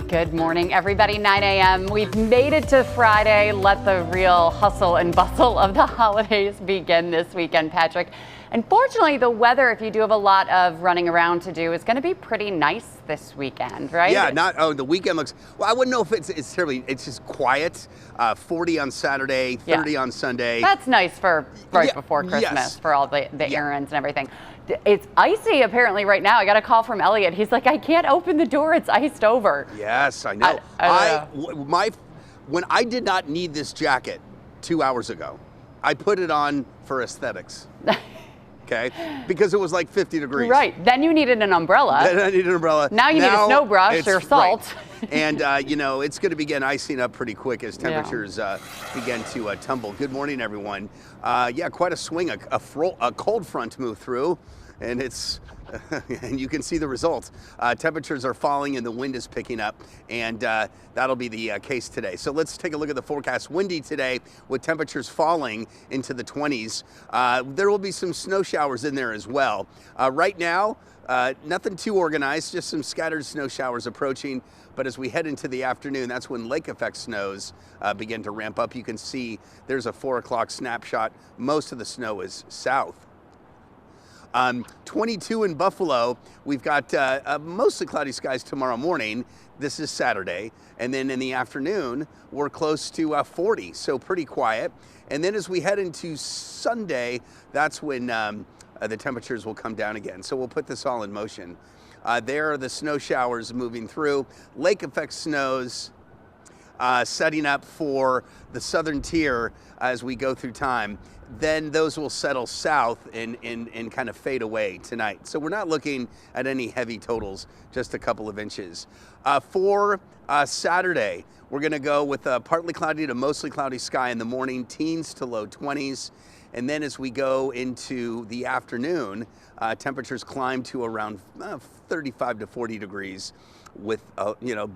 Good morning, everybody. 9 a.m. We've made it to Friday. Let the real hustle and bustle of the holidays begin this weekend, Patrick. Unfortunately, the weather, if you do have a lot of running around to do, is going to be pretty nice this weekend, right? Yeah, the weekend looks, well, I wouldn't know if it's terribly, it's just quiet. 40 on Saturday, 30 on Sunday. That's nice for before Christmas, for all the errands and everything. It's icy apparently right now. I got a call from Elliot. He's like, I can't open the door. It's iced over. Yes, I know. When I did not need this jacket 2 hours ago, I put it on for aesthetics. Okay, because it was like 50 degrees. Right. Then you needed an umbrella. Then I needed an umbrella. Now you need a snow brush or salt. Right. And, it's going to begin icing up pretty quick as temperatures begin to tumble. Good morning, everyone. Quite a swing. A cold front moved through, and it's... and you can see the results. Temperatures are falling and the wind is picking up, and that'll be the case today. So let's take a look at the forecast. Windy today with temperatures falling into the 20s. There will be some snow showers in there as well. Right now, nothing too organized, just some scattered snow showers approaching. But as we head into the afternoon, that's when lake effect snows begin to ramp up. You can see there's a 4 o'clock snapshot. Most of the snow is south. 22 in Buffalo. We've got mostly cloudy skies tomorrow morning. This is Saturday. And then in the afternoon, we're close to 40, so pretty quiet. And then as we head into Sunday, that's when the temperatures will come down again. So we'll put this all in motion. There are the snow showers moving through. Lake effect snows setting up for the southern tier as we go through time. Then those will settle south and kind of fade away tonight. So we're not looking at any heavy totals, just a couple of inches. For Saturday, we're going to go with a partly cloudy to mostly cloudy sky in the morning, teens to low 20s. And then as we go into the afternoon, temperatures climb to around 35 to 40 degrees with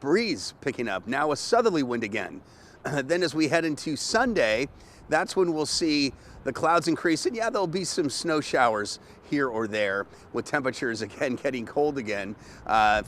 breeze picking up. Now a southerly wind again. Then as we head into Sunday, that's when we'll see the clouds increase, and there'll be some snow showers here or there, with temperatures again getting cold again,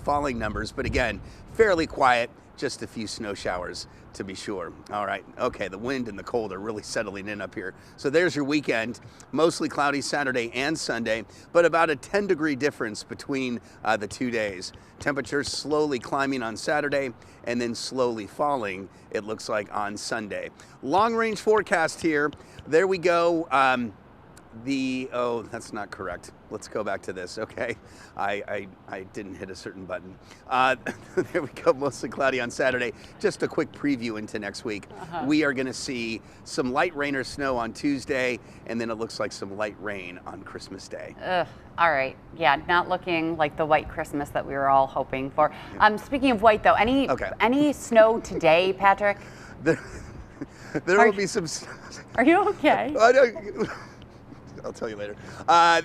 falling numbers, but again, fairly quiet, just a few snow showers to be sure. All right, okay, the wind and the cold are really settling in up here. So there's your weekend, mostly cloudy Saturday and Sunday, but about a 10-degree difference between the 2 days. Temperatures slowly climbing on Saturday and then slowly falling, it looks like, on Sunday. Long-range forecast here. There we go. That's not correct. Let's go back to this, okay? I didn't hit a certain button. There we go, mostly cloudy on Saturday. Just a quick preview into next week. We are gonna see some light rain or snow on Tuesday, and then it looks like some light rain on Christmas Day. All right, not looking like the white Christmas that we were all hoping for. Speaking of white though, any snow today, Patrick? There will be some. Are you okay? I'll tell you later.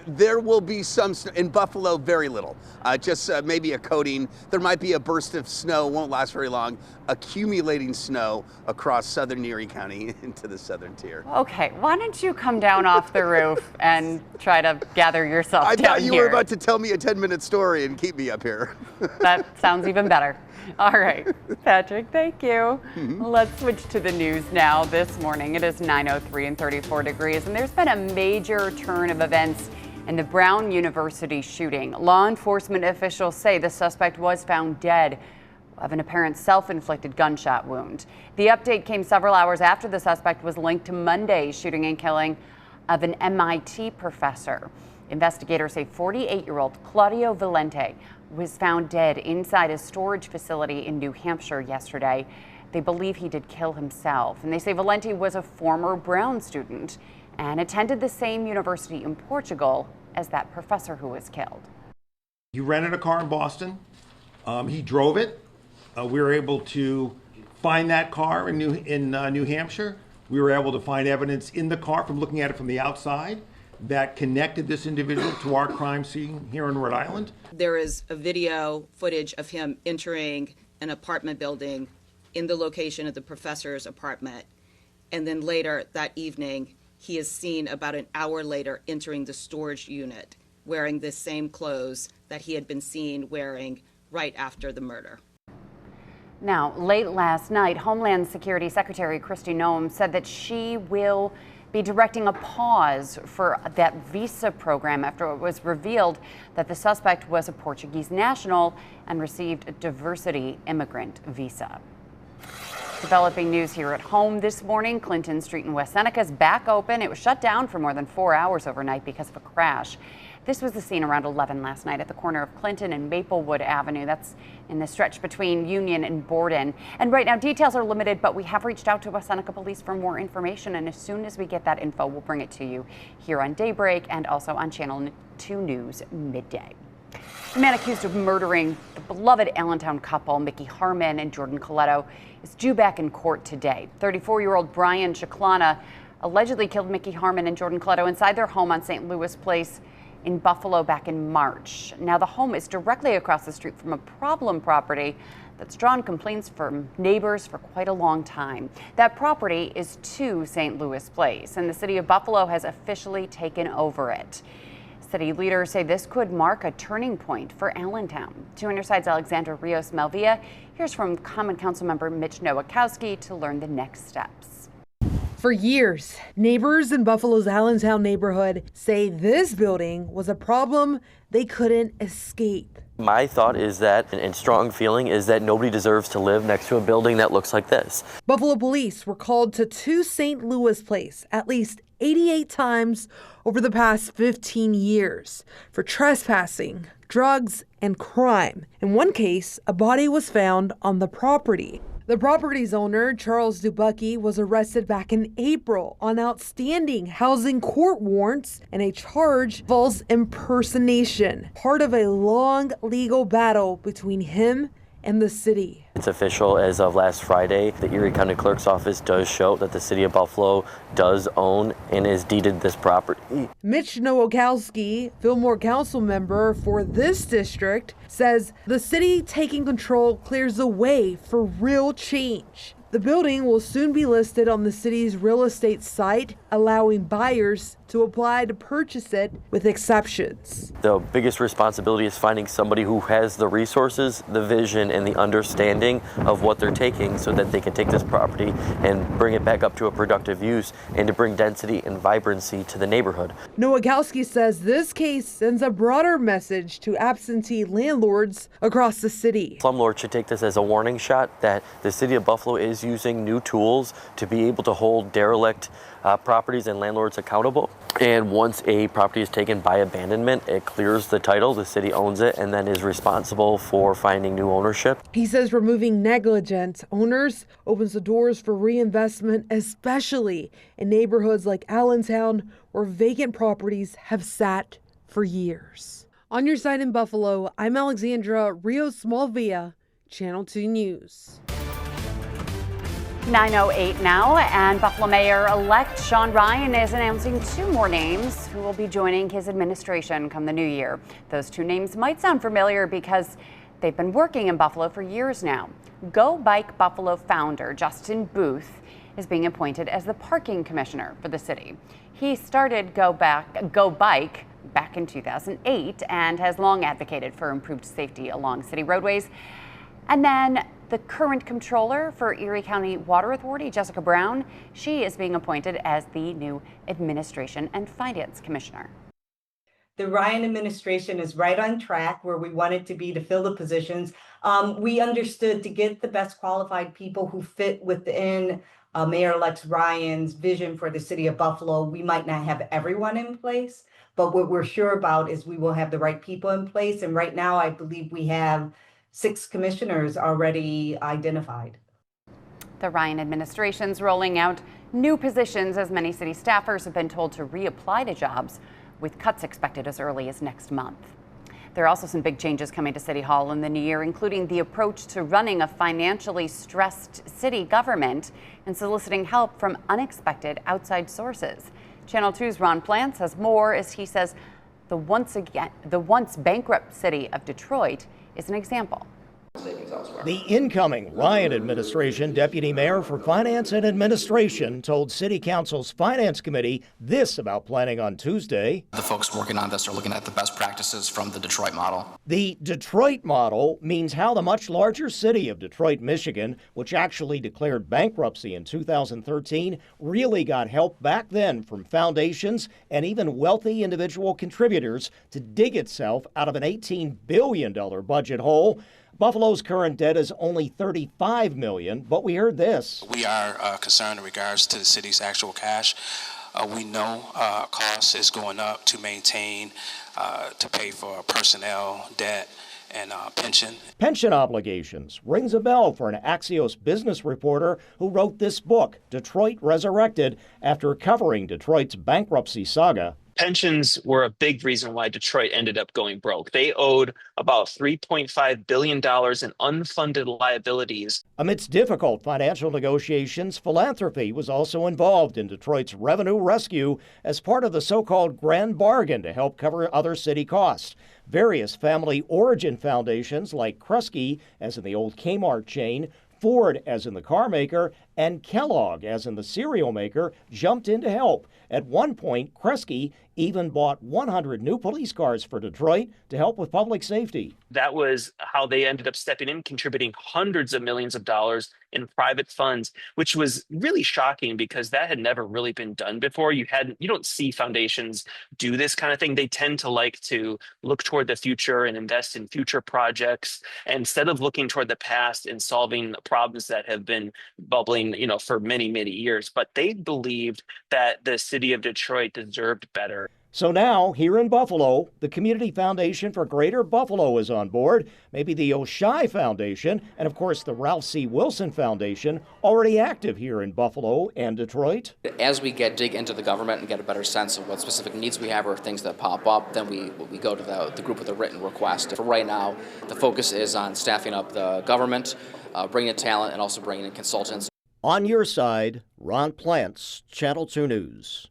There will be some snow in Buffalo, very little. Just maybe a coating. There might be a burst of snow, won't last very long. Accumulating snow across southern Erie County into the southern tier. Okay, why don't you come down off the roof and try to gather yourself down here? I thought you were about to tell me a 10-minute story and keep me up here. That sounds even better. All right, Patrick, thank you. Let's switch to the news now. This morning, it is 9:03 and 34 degrees, and there's been a major turn of events in the Brown University shooting. Law enforcement officials say the suspect was found dead of an apparent self-inflicted gunshot wound. The update came several hours after the suspect was linked to Monday's shooting and killing of an MIT professor. Investigators say 48-year-old Claudio Valente was found dead inside a storage facility in New Hampshire yesterday. They believe he did kill himself, and they say Valente was a former Brown student and attended the same university in Portugal as that professor who was killed. He rented a car in Boston. He drove it. We were able to find that car in New Hampshire. We were able to find evidence in the car from looking at it from the outside that connected this individual to our crime scene here in Rhode Island. There is a video footage of him entering an apartment building in the location of the professor's apartment. And then later that evening, he is seen about an hour later entering the storage unit wearing the same clothes that he had been seen wearing right after the murder. Now, late last night, Homeland Security Secretary Kristi Noem said that she will be directing a pause for that visa program after it was revealed that the suspect was a Portuguese national and received a diversity immigrant visa. Developing news here at home this morning, Clinton Street in West Seneca is back open. It was shut down for more than 4 hours overnight because of a crash. This was the scene around 11 last night at the corner of Clinton and Maplewood Avenue. That's in the stretch between Union and Borden. And right now, details are limited, but we have reached out to West Seneca Police for more information. And as soon as we get that info, we'll bring it to you here on Daybreak and also on Channel 2 News midday. The man accused of murdering the beloved Allentown couple, Mickey Harmon and Jordan Coletto, is due back in court today. 34-year-old Brian Chiclana allegedly killed Mickey Harmon and Jordan Coletto inside their home on St. Louis Place in Buffalo back in March. Now, the home is directly across the street from a problem property that's drawn complaints from neighbors for quite a long time. That property is 2 St. Louis Place, and the city of Buffalo has officially taken over it. City leaders say this could mark a turning point for Allentown. 2 your side's Alexandra Rios Melvia hears from Common Council member Mitch Nowakowski to learn the next steps. For years, neighbors in Buffalo's Allentown neighborhood say this building was a problem they couldn't escape. My thought is that, and strong feeling is that nobody deserves to live next to a building that looks like this. Buffalo police were called to 2 St. Louis Place at least 88 times over the past 15 years for trespassing, drugs, and crime. In one case, a body was found on the property. The property's owner, Charles Dubucky, was arrested back in April on outstanding housing court warrants and a charge of false impersonation, part of a long legal battle between him and the city. It's official as of last Friday. The Erie County Clerk's Office does show that the city of Buffalo does own and is deeded this property. Mitch Nowakowski, Fillmore Council member for this district, says the city taking control clears the way for real change. The building will soon be listed on the city's real estate site, allowing buyers to apply to purchase it with exceptions. The biggest responsibility is finding somebody who has the resources, the vision, and the understanding of what they're taking so that they can take this property and bring it back up to a productive use and to bring density and vibrancy to the neighborhood. Nowakowski says this case sends a broader message to absentee landlords across the city. Slumlords should take this as a warning shot that the city of Buffalo is using new tools to be able to hold derelict properties and landlords accountable. And once a property is taken by abandonment, it clears the title, the city owns it, and then is responsible for finding new ownership. He says removing negligent owners opens the doors for reinvestment, especially in neighborhoods like Allentown, where vacant properties have sat for years. On your side in Buffalo, I'm Alexandra Rios Malvia, Channel 2 News. 9:08 now, and Buffalo Mayor-elect Sean Ryan is announcing 2 more names who will be joining his administration come the new year. Those 2 names might sound familiar because they've been working in Buffalo for years now. Go Bike Buffalo founder Justin Booth is being appointed as the parking commissioner for the city. He started Go Bike back in 2008 and has long advocated for improved safety along city roadways. And then the current controller for Erie County Water Authority, Jessica Brown, she is being appointed as the new Administration and Finance Commissioner. The Ryan administration is right on track where we wanted to be to fill the positions. We understood to get the best qualified people who fit within Mayor-elect Ryan's vision for the city of Buffalo. We might not have everyone in place, but what we're sure about is we will have the right people in place. And right now, I believe we have 6 commissioners already identified. The Ryan administration's rolling out new positions as many city staffers have been told to reapply to jobs, with cuts expected as early as next month. There are also some big changes coming to City Hall in the new year, including the approach to running a financially stressed city government and soliciting help from unexpected outside sources. Channel 2's Ron Plants has more as he says the once bankrupt city of Detroit is an example. things elsewhere. The incoming Ryan administration deputy mayor for finance and administration told City Council's Finance Committee this about planning on Tuesday. The folks working on this are looking at the best practices from the Detroit model. The Detroit model means how the much larger city of Detroit, Michigan, which actually declared bankruptcy in 2013, really got help back then from foundations and even wealthy individual contributors to dig itself out of an $18 billion budget hole. Buffalo's current debt is only $35 million, but we heard this. We are concerned in regards to the city's actual cash. We know cost is going up to maintain, to pay for personnel, debt, and pension. Pension obligations rings a bell for an Axios business reporter who wrote this book, Detroit Resurrected, after covering Detroit's bankruptcy saga. Pensions were a big reason why Detroit ended up going broke. They owed about $3.5 billion in unfunded liabilities. Amidst difficult financial negotiations, philanthropy was also involved in Detroit's revenue rescue as part of the so-called grand bargain to help cover other city costs. Various family origin foundations like Kresge, as in the old Kmart chain, Ford, as in the car maker, and Kellogg, as in the cereal maker, jumped in to help. At one point, Kresge even bought 100 new police cars for Detroit to help with public safety. That was how they ended up stepping in, contributing hundreds of millions of dollars in private funds, which was really shocking because that had never really been done before. You don't see foundations do this kind of thing. They tend to like to look toward the future and invest in future projects instead of looking toward the past and solving problems that have been bubbling, for many, many years. But they believed that the city of Detroit deserved better. So now, here in Buffalo, the Community Foundation for Greater Buffalo is on board, maybe the Oshai Foundation, and of course the Ralph C. Wilson Foundation, already active here in Buffalo and Detroit. As we dig into the government and get a better sense of what specific needs we have or things that pop up, then we go to the group with a written request. For right now, the focus is on staffing up the government, bringing in talent, and also bringing in consultants. On your side, Ron Plants, Channel 2 News.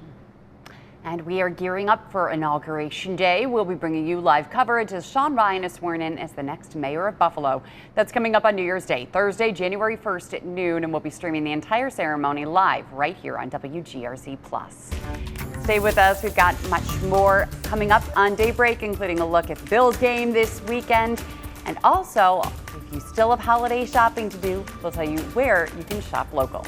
And we are gearing up for Inauguration Day. We'll be bringing you live coverage as Sean Ryan is sworn in as the next mayor of Buffalo. That's coming up on New Year's Day, Thursday, January 1st at noon, and we'll be streaming the entire ceremony live right here on WGRZ Plus. Stay with us. We've got much more coming up on Daybreak, including a look at the Bills game this weekend. And also, if you still have holiday shopping to do, we'll tell you where you can shop local.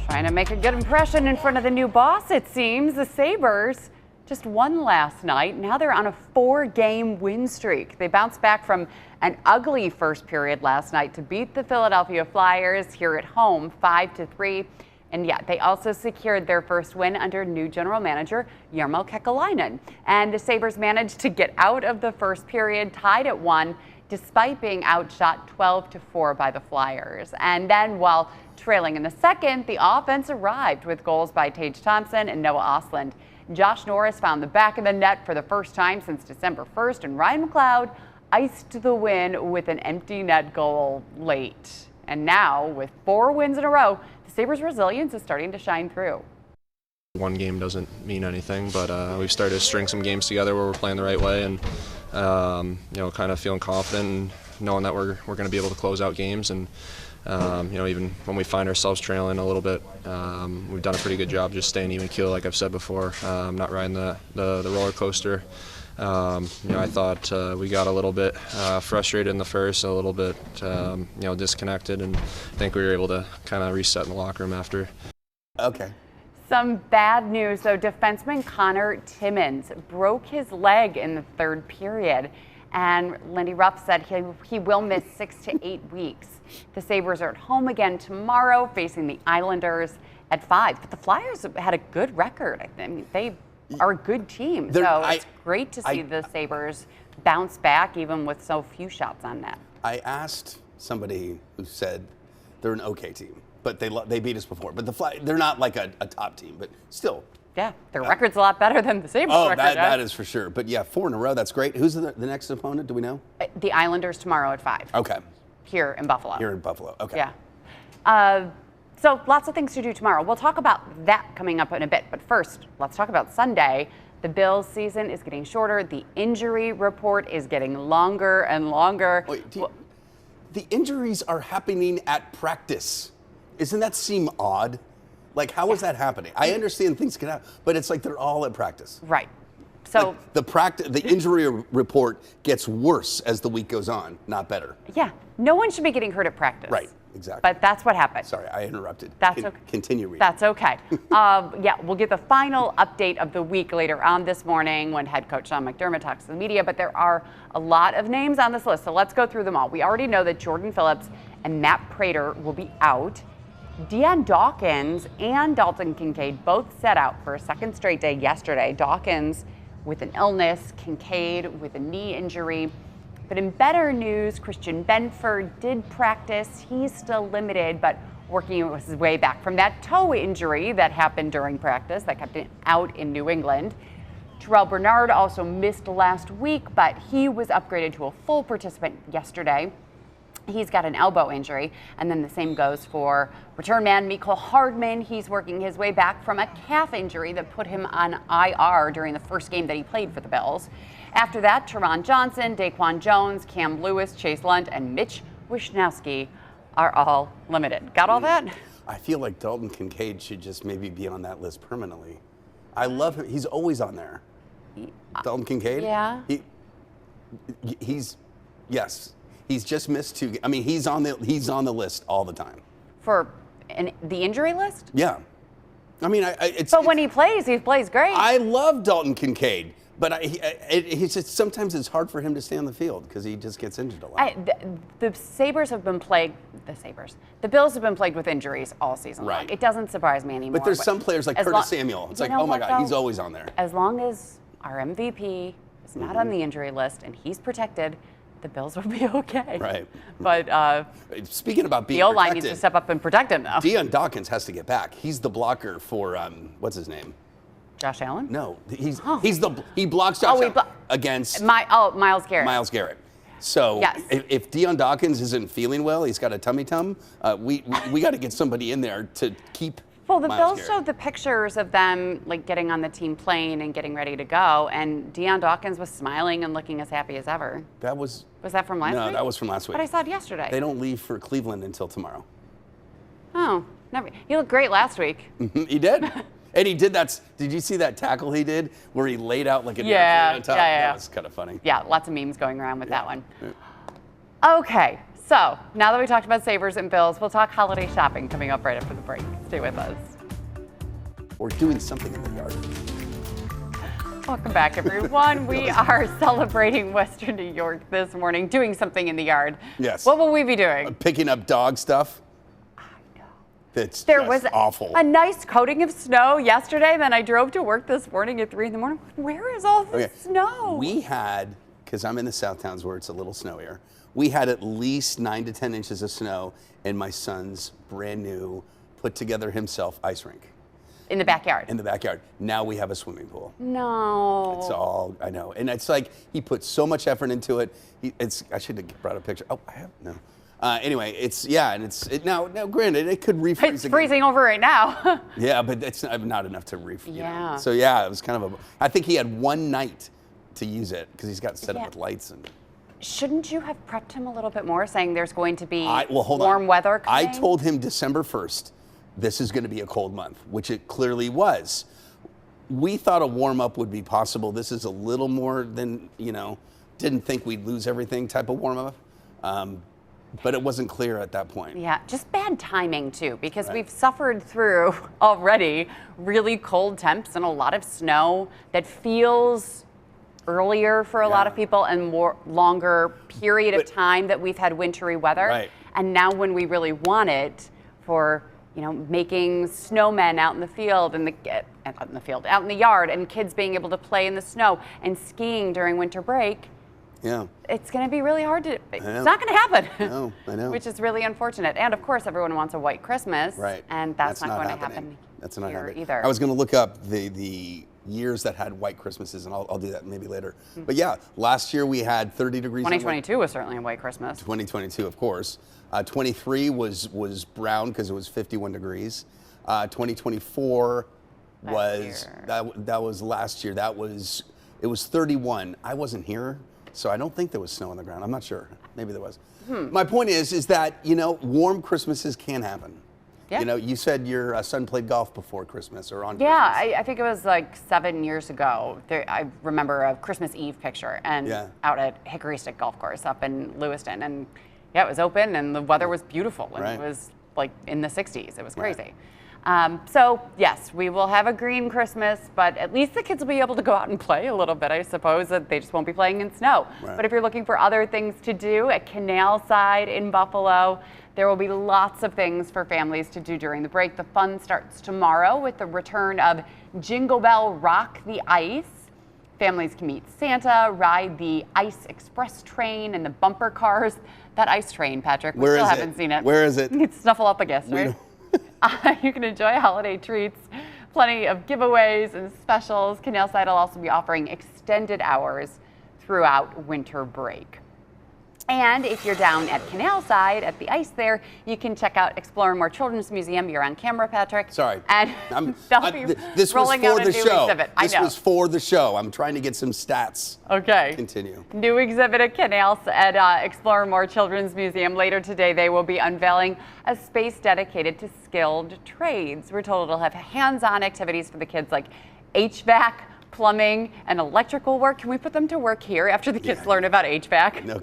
Trying to make a good impression in front of the new boss, it seems. The Sabres just won last night. Now they're on a 4-game win streak. They bounced back from an ugly first period last night to beat the Philadelphia Flyers here at home 5-3. And yeah, they also secured their first win under new general manager Jarmo Kekalainen. And the Sabres managed to get out of the first period tied at 1, despite being outshot 12-4 by the Flyers. And then while trailing in the second, the offense arrived with goals by Tage Thompson and Noah Ostlund. Josh Norris found the back of the net for the first time since December 1st, and Ryan McLeod iced the win with an empty net goal late. And now, with 4 wins in a row, the Sabres' resilience is starting to shine through. One game doesn't mean anything, but we've started to string some games together where we're playing the right way and, kind of feeling confident and knowing that we're going to be able to close out games. And, even when we find ourselves trailing a little bit, we've done a pretty good job just staying even keel, like I've said before, not riding the roller coaster. I thought we got a little bit frustrated in the first, a little bit, disconnected, and I think we were able to kind of reset in the locker room after. Okay. Some bad news, though. Defenseman Connor Timmins broke his leg in the third period, and Lindy Ruff said he will miss 6 to 8 weeks. The Sabres are at home again tomorrow, facing the Islanders at 5. But the Flyers had a good record. I mean, they are a good team, so it's great to see the Sabres bounce back, even with so few shots on net. I asked somebody who said they're an okay team, but they beat us before. But they're not like a top team, but still. Yeah, their record's a lot better than the Sabres record. That is for sure. But yeah, 4 in a row, that's great. Who's the next opponent? Do we know? The Islanders tomorrow at 5. Okay. Here in Buffalo. Here in Buffalo, okay. Yeah. So lots of things to do tomorrow. We'll talk about that coming up in a bit. But first, let's talk about Sunday. The Bills season is getting shorter. The injury report is getting longer and longer. Wait, the injuries are happening at practice. Doesn't that seem odd? Like, how is that happening? I understand things can happen, but it's like they're all at practice. Right. So like the injury report gets worse as the week goes on, not better. yeah, no one should be getting hurt at practice. Right, exactly. But that's what happened. Sorry, I interrupted. That's okay. Continue reading. That's okay. Yeah, we'll get the final update of the week later on this morning when head coach Sean McDermott talks to the media, but there are a lot of names on this list, so let's go through them all. We already know that Jordan Phillips and Matt Prater will be out. Deion Dawkins and Dalton Kincaid both set out for a second straight day yesterday. Dawkins with an illness, Kincaid with a knee injury. But in better news, Christian Benford did practice. He's still limited, but working his way back from that toe injury that happened during practice that kept him out in New England. Terrell Bernard also missed last week, but he was upgraded to a full participant yesterday. He's got an elbow injury, and then the same goes for return man Mecole Hardman. He's working his way back from a calf injury that put him on IR during the first game that he played for the Bills. After that, Teron Johnson, Daquan Jones, Cam Lewis, Chase Lunt, and Mitch Wishnowsky are all limited. Got all that? I feel like Dalton Kincaid should just maybe be on that list permanently. I love him. He's always on there. Dalton Kincaid? Yeah. Yes. He's just missed 2. I mean, he's on the list all the time. For the injury list? Yeah. I mean, But when he plays great. I love Dalton Kincaid, but he's just sometimes it's hard for him to stay on the field because he just gets injured a lot. The Sabres have been plagued. The Bills have been plagued with injuries all season long. Right. It doesn't surprise me anymore. But there's some players like Curtis Samuel. It's like, oh my God, he's always on there. As long as our MVP is not on the injury list and he's protected, the Bills will be okay. Right. But speaking about being the O-line protected, needs to step up and protect him now. Deion Dawkins has to get back. He's the blocker for what's his name? Josh Allen? No, he blocks Josh Allen against Myles Garrett. Myles Garrett. So yes. if Deion Dawkins isn't feeling well, he's got a tummy. We got to get somebody in there to keep. Well, the Myles Bills Garrett. showed the pictures of them like getting on the team plane and getting ready to go, and Deion Dawkins was smiling and looking as happy as ever. Was that from last week? No, that was from last week. But I saw it yesterday. They don't leave for Cleveland until tomorrow. Oh, never. He looked great last week. He did. And he did that. Did you see that tackle he did where he laid out like an airplane on top? Yeah. That was kind of funny. Yeah, lots of memes going around with that one. Yeah. Okay, so now that we talked about Sabres and Bills, we'll talk holiday shopping coming up right after the break. Stay with us. Or doing something in the yard. Welcome back, everyone. We are celebrating Western New York this morning, doing something in the yard. Yes. What will we be doing? Picking up dog stuff. I know. There was awful. A nice coating of snow yesterday. Then I drove to work this morning at 3 in the morning. Where is all the snow? We had, because I'm in the South Towns where it's a little snowier, we had at least 9 to 10 inches of snow in my son's brand new, put together himself ice rink. In the backyard? In the backyard. Now we have a swimming pool. No. It's all, I know. And it's like, he put so much effort into it. I should have brought a picture. Oh, I have, no. Anyway, now granted, it could refreeze It's freezing over right now. Yeah, but it's not enough to refreeze. Yeah. So yeah, it was kind of I think he had one night to use it because he's got it set up with lights and. Shouldn't you have prepped him a little bit more, saying there's going to be hold warm on. weather coming? I told him December 1st, this is going to be a cold month, which it clearly was. We thought a warm up would be possible. This is a little more than, didn't think we'd lose everything type of warm up. But it wasn't clear at that point. Yeah, just bad timing too, because we've suffered through already really cold temps and a lot of snow that feels earlier for a lot of people and more longer period of time that we've had wintry weather. Right. And now when we really want it for, making snowmen out in the field out in the yard, and kids being able to play in the snow and skiing during winter break. Yeah. It's going to be really hard it's not going to happen. No, I know. Which is really unfortunate. And of course, everyone wants a white Christmas. Right. And that's not going to happen. That's not happening either. I was going to look up the years that had white Christmases, and I'll do that maybe later. But yeah, last year we had 30 degrees. 2022 was certainly a white Christmas. 2022, of course. 23 was brown because it was 51 degrees. 2024 was that was last year. It was 31. I wasn't here, so I don't think there was snow on the ground. I'm not sure. Maybe there was. My point is that, you know, warm Christmases can happen. Yeah. You know, you said your son played golf before Christmas or on Yeah, Christmas. I think it was like 7 years ago. I remember a Christmas Eve picture and out at Hickory Stick Golf Course up in Lewiston. And yeah, it was open and the weather was beautiful. And it was like in the 60s. It was crazy. So yes, we will have a green Christmas, but at least the kids will be able to go out and play a little bit. I suppose that they just won't be playing in snow. But if you're looking for other things to do at Canal Side in Buffalo, there will be lots of things for families to do during the break. The fun starts tomorrow with the return of Jingle Bell Rock the Ice. Families can meet Santa, ride the Ice Express train and the bumper cars. That ice train, Patrick, we still haven't seen it. Where is it? You can snuffle up a gift, right? You can enjoy holiday treats, plenty of giveaways and specials. Canal Side will also be offering extended hours throughout winter break. And if you're down at Canal Side at the ice there, you can check out Explore More Children's Museum. You're on camera, Patrick. Sorry. And they'll be this was rolling for out a the new show. exhibit. This was for the show. I'm trying to get some stats. Okay. Continue. New exhibit at Explore More Children's Museum. Later today, they will be unveiling a space dedicated to skilled trades. We're told it'll have hands-on activities for the kids like HVAC, plumbing, and electrical work. Can we put them to work here after the kids learn about HVAC? No,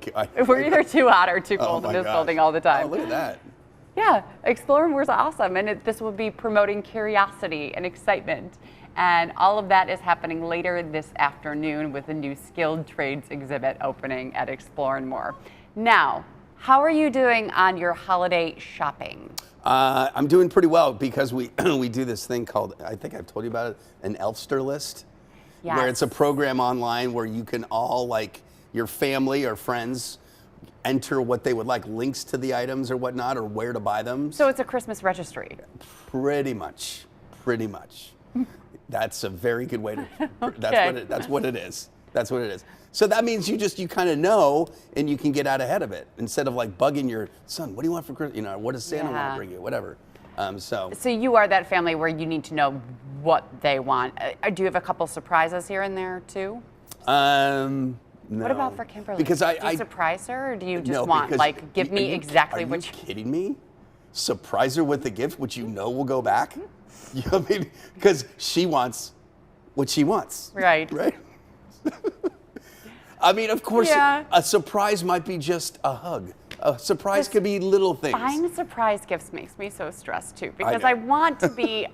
We're either too hot or too cold in this building all the time. Oh, look at that. Yeah, Explore More is awesome, and this will be promoting curiosity and excitement. And all of that is happening later this afternoon with a new skilled trades exhibit opening at Explore More. Now, how are you doing on your holiday shopping? I'm doing pretty well because we do this thing called, I think I've told you about it, an Elfster list. Yes. Where it's a program online where you can all, like, your family or friends enter what they would like, links to the items or whatnot, or where to buy them. So it's a Christmas registry. Pretty much. That's a very good way to, that's what it is. That's what it is. So that means you kind of know, and you can get out ahead of it instead of like bugging your son. What do you want for Christmas? You know, what does Santa want to bring you? Whatever. So you are that family where you need to know what they want. Do you have a couple surprises here and there too? No. What about for Kimberly? Because do you surprise her, or do you just want, like, give me exactly what you... Are you kidding me? Surprise her with a gift which you know will go back? You know what I mean? Because she wants what she wants. Right. Right? I mean, of course, a surprise might be just a hug. A surprise could be little things. Buying surprise gifts makes me so stressed too, because I want to be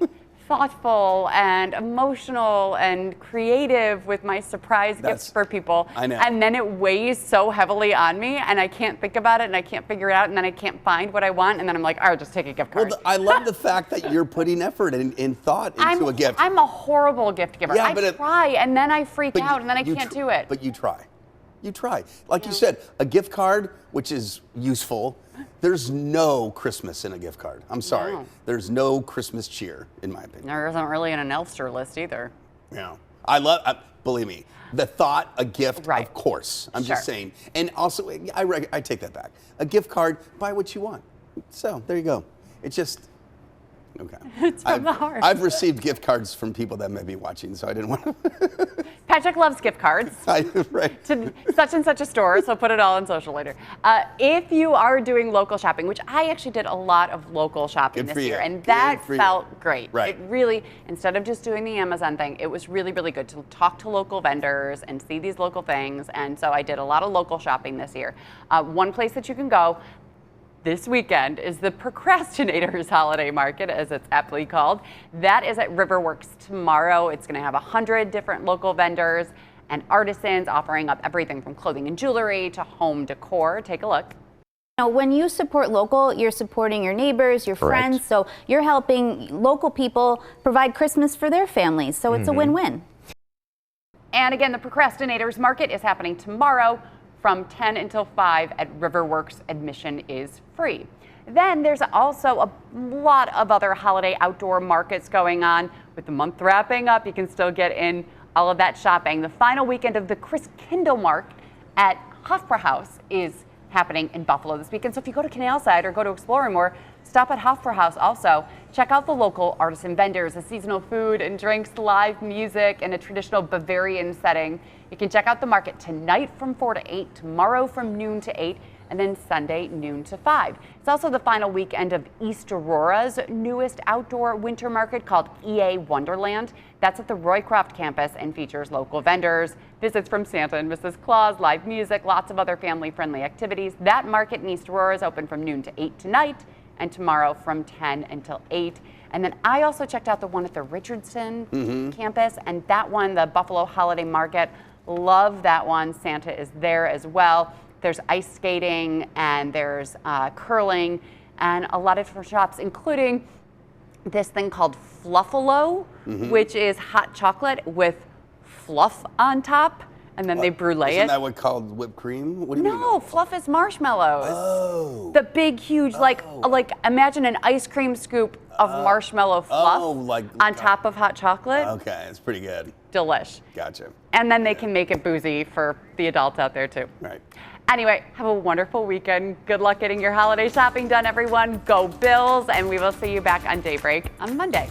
thoughtful and emotional and creative with my surprise gifts for people. I know. And then it weighs so heavily on me, and I can't think about it, and I can't figure it out, and then I can't find what I want, and then I'm like, I'll just take a gift card. Well, I love the fact that you're putting effort and thought into a gift. I'm a horrible gift giver. Yeah, I try, and then I freak out, and then I can't do it. But you try. You try. Like you said, a gift card, which is useful, there's no Christmas in a gift card. I'm sorry. No. There's no Christmas cheer, in my opinion. There isn't really an Elfster list either. Yeah. Believe me, the thought, a gift, of course. I'm just saying. And also, I take that back. A gift card, buy what you want. So, there you go. It's just... Okay. It's from the heart. I've received gift cards from people that may be watching, so I didn't want to. Patrick loves gift cards. Right. To such and such a store, so put it all on social later. If you are doing local shopping, which I actually did a lot of local shopping this year, and that felt great. Right. It really, instead of just doing the Amazon thing, it was really, really good to talk to local vendors and see these local things. And so I did a lot of local shopping this year. One place that you can go this weekend is the Procrastinators Holiday Market, as it's aptly called. That is at Riverworks tomorrow. It's going to have 100 different local vendors and artisans offering up everything from clothing and jewelry to home decor. Take a look. When you support local, you're supporting your neighbors, your friends, so you're helping local people provide Christmas for their families, so it's a win-win. And again, the Procrastinators Market is happening tomorrow from 10 until 5 at Riverworks. Admission is free. Then there's also a lot of other holiday outdoor markets going on. With the month wrapping up, you can still get in all of that shopping. The final weekend of the Chris Kindle Market at Hofbrauhaus is happening in Buffalo this weekend. So if you go to Canal Side or go to Explore More, Stop at Hofbrauhaus also. Check out the local artisan vendors, the seasonal food and drinks, live music in a traditional Bavarian setting. You can check out the market tonight from 4 to 8, tomorrow from noon to 8, and then Sunday noon to 5. It's also the final weekend of East Aurora's newest outdoor winter market called EA Wonderland. That's at the Roycroft campus and features local vendors, visits from Santa and Mrs. Claus, live music, lots of other family-friendly activities. That market in East Aurora is open from noon to 8 tonight and tomorrow from 10 until 8. And then I also checked out the one at the Richardson campus, and that one, the Buffalo Holiday Market, love that one. Santa is there as well. There's ice skating and there's curling and a lot of different shops, including this thing called Fluffalo, which is hot chocolate with fluff on top, and then they brulee Isn't it. that what called whipped cream? What do you mean? No, fluff is marshmallows. Oh. The big, huge, like imagine an ice cream scoop of marshmallow fluff on top of hot chocolate. Okay, it's pretty good. Delish. Gotcha. And then they can make it boozy for the adults out there too. Right. Anyway, have a wonderful weekend. Good luck getting your holiday shopping done, everyone. Go Bills, and we will see you back on Daybreak on Monday.